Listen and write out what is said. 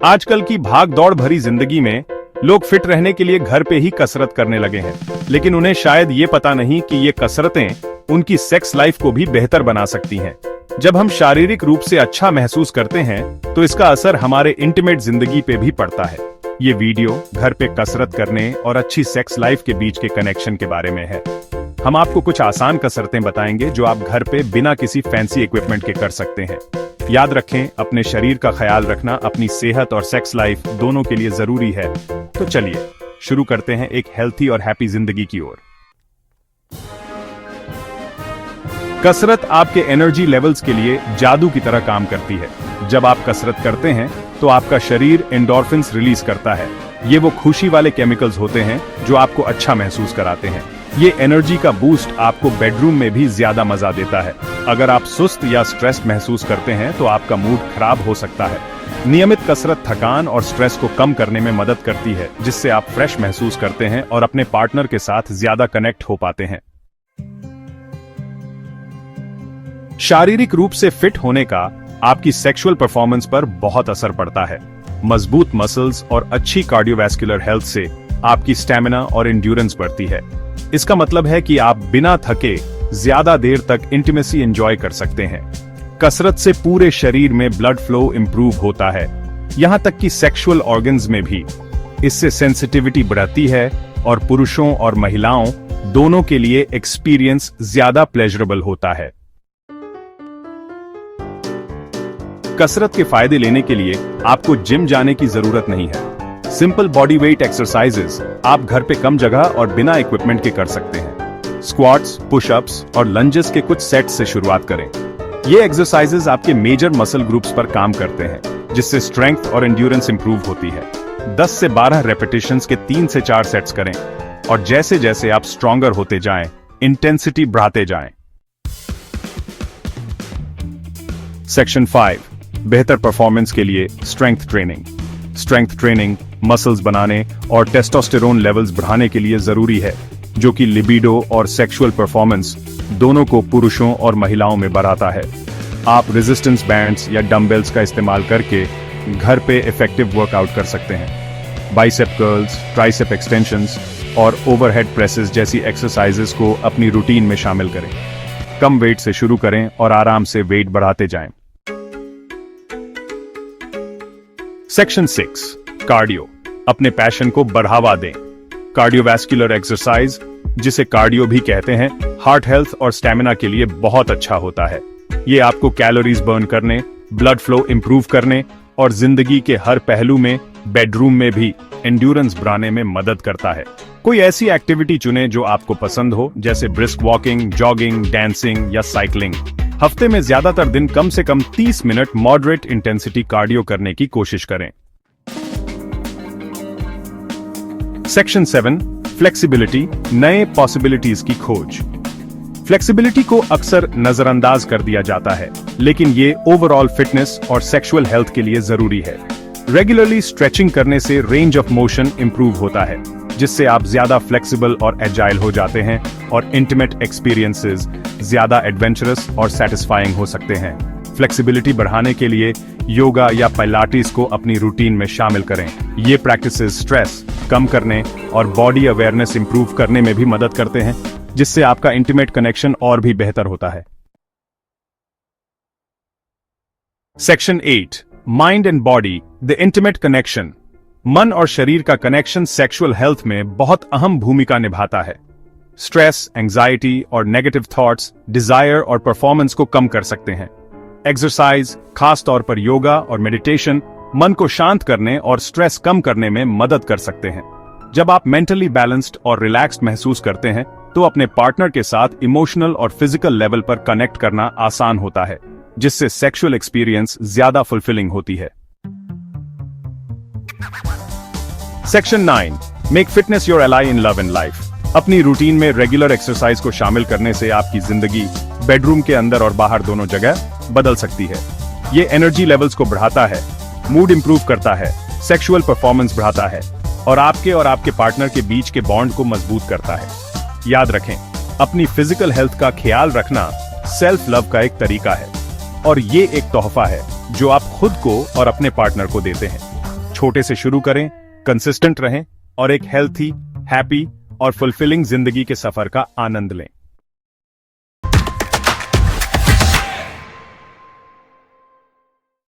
आजकल की भाग दौड़ भरी जिंदगी में लोग फिट रहने के लिए घर पे ही कसरत करने लगे हैं, लेकिन उन्हें शायद ये पता नहीं कि ये कसरतें उनकी सेक्स लाइफ को भी बेहतर बना सकती हैं। जब हम शारीरिक रूप से अच्छा महसूस करते हैं तो इसका असर हमारे इंटीमेट जिंदगी पे भी पड़ता है। ये वीडियो घर पे कसरत करने और अच्छी सेक्स लाइफ के बीच के कनेक्शन के बारे में है। हम आपको कुछ आसान कसरतें बताएंगे जो आप घर पे बिना किसी फैंसी इक्विपमेंट के कर सकते हैं। याद रखें, अपने शरीर का ख्याल रखना अपनी सेहत और सेक्स लाइफ दोनों के लिए जरूरी है। तो चलिए शुरू करते हैं एक हेल्थी और हैप्पी जिंदगी की ओर। कसरत आपके एनर्जी लेवल्स के लिए जादू की तरह काम करती है। जब आप कसरत करते हैं तो आपका शरीर एंडोर्फिन्स रिलीज करता है। ये वो खुशी वाले केमिकल्स होते हैं जो आपको अच्छा महसूस कराते हैं। ये एनर्जी का बूस्ट आपको बेडरूम में भी ज्यादा मजा देता है। अगर आप सुस्त या स्ट्रेस्ड महसूस करते हैं तो आपका मूड खराब हो सकता है। नियमित कसरत थकान और स्ट्रेस को कम करने में मदद करती है, जिससे आप फ्रेश महसूस करते हैं और अपने पार्टनर के साथ ज्यादा कनेक्ट हो पाते हैं। शारीरिक रूप से फिट होने का आपकी सेक्सुअल परफॉर्मेंस पर बहुत असर पड़ता है। मजबूत मसल्स और अच्छी कार्डियोवैस्कुलर हेल्थ से आपकी स्टैमिना और एंड्योरेंस बढ़ती है। इसका मतलब है कि आप बिना थके ज्यादा देर तक इंटीमेसी एंजॉय कर सकते हैं। कसरत से पूरे शरीर में ब्लड फ्लो इंप्रूव होता है, यहां तक कि सेक्सुअल ऑर्गन्स में भी। इससे सेंसिटिविटी बढ़ती है और पुरुषों और महिलाओं दोनों के लिए एक्सपीरियंस ज्यादा प्लेजरेबल होता है। कसरत के फायदे लेने के लिए आपको जिम जाने की जरूरत नहीं है। सिंपल बॉडी वेट एक्सरसाइजेस आप घर पे कम जगह और बिना इक्विपमेंट के कर सकते हैं। स्क्वाट्स, पुशअप्स और लंजेस के कुछ सेट्स से शुरुआत करें। ये एक्सरसाइजेस आपके मेजर मसल ग्रुप्स पर काम करते हैं, जिससे स्ट्रेंथ और एंड्योरेंस इंप्रूव होती है। 10 से 12 रेपिटेशंस के 3 से 4 सेट्स करें और जैसे जैसे आप स्ट्रॉन्गर होते जाएं, इंटेंसिटी बढ़ाते जाएं। सेक्शन 5, बेहतर परफॉर्मेंस के लिए strength training. Strength training muscles बनाने और टेस्टोस्टेरोन लेवल्स बढ़ाने के लिए जरूरी है, जो कि लिबिडो और सेक्सुअल परफॉर्मेंस दोनों को पुरुषों और महिलाओं में बढ़ाता है। आप रेजिस्टेंस बैंड्स या डंबल्स का इस्तेमाल करके घर पे इफेक्टिव वर्कआउट कर सकते हैं। बाइसेप कर्ल्स, ट्राइसेप एक्सटेंशंस और ओवरहेड प्रेसेस जैसी एक्सरसाइजेस को अपनी रूटीन में शामिल करें। कम वेट से शुरू करें और आराम से वेट बढ़ाते जाएं। Section 6, cardio. अपने पैशन को बढ़ावा दें। कार्डियोवैस्कुलर एक्सरसाइज, जिसे कार्डियो भी कहते हैं, हार्ट हेल्थ और स्टैमिना के लिए बहुत अच्छा होता है। ये आपको कैलोरीज बर्न करने, ब्लड फ्लो इंप्रूव करने और जिंदगी के हर पहलू में, बेडरूम में भी एंड्योरेंस बढ़ाने में मदद करता है। कोई ऐसी एक्टिविटी चुनें जो आपको पसंद हो, जैसे ब्रिस्क वॉकिंग, जॉगिंग, डांसिंग या साइकिलिंग। हफ्ते में ज्यादातर दिन कम से कम 30 मिनट मॉडरेट इंटेंसिटी कार्डियो करने की कोशिश करें। सेक्शन 7, फ्लेक्सिबिलिटी, नए पॉसिबिलिटीज की खोज। फ्लेक्सिबिलिटी को अक्सर नजरअंदाज कर दिया जाता है, लेकिन ये ओवरऑल फिटनेस और सेक्सुअल हेल्थ के लिए जरूरी है। रेगुलरली स्ट्रेचिंग करने से रेंज ऑफ मोशन इंप्रूव होता है, जिससे आप ज्यादा फ्लेक्सिबल और एजाइल हो जाते हैं और इंटीमेट एक्सपीरियंसेस ज्यादा एडवेंचरस और सेटिस्फाइंग हो सकते हैं। फ्लेक्सिबिलिटी बढ़ाने के लिए योगा या पिलाटेस को अपनी रूटीन में शामिल करें। ये प्रैक्टिसेस स्ट्रेस कम करने और बॉडी अवेयरनेस इंप्रूव करने में भी मदद करते हैं, जिससे आपका इंटीमेट कनेक्शन और भी बेहतर होता है। Section 8, mind and body, the intimate connection. मन और शरीर का कनेक्शन सेक्सुअल हेल्थ में बहुत अहम भूमिका निभाता है। स्ट्रेस, एंजाइटी और नेगेटिव थॉट्स डिजायर और परफॉर्मेंस को कम कर सकते हैं। एक्सरसाइज, खास तौर पर योगा और मेडिटेशन, मन को शांत करने और स्ट्रेस कम करने में मदद कर सकते हैं। जब आप मेंटली बैलेंस्ड और रिलैक्स्ड महसूस करते हैं तो अपने पार्टनर के साथ इमोशनल और फिजिकल लेवल पर कनेक्ट करना आसान होता है, जिससे सेक्सुअल एक्सपीरियंस ज्यादा फुलफिलिंग होती है। Section 9, make fitness your ally in love and life. अपनी रूटीन में रेगुलर एक्सरसाइज को शामिल करने से आपकी जिंदगी बेडरूम के अंदर और बाहर दोनों जगह बदल सकती है। ये एनर्जी लेवल्स को बढ़ाता है, मूड इंप्रूव करता है, सेक्सुअल परफॉर्मेंस बढ़ाता है और आपके पार्टनर के बीच के बॉन्ड को मजबूत करता है। याद रखें, अपनी फिजिकल हेल्थ का ख्याल रखना सेल्फ लव का एक तरीका है और ये एक तोहफा है जो आप खुद को और अपने पार्टनर को देते हैं। छोटे से शुरू करें, कंसिस्टेंट रहें और एक हेल्थी, हैप्पी और फुलफिलिंग जिंदगी के सफर का आनंद लें।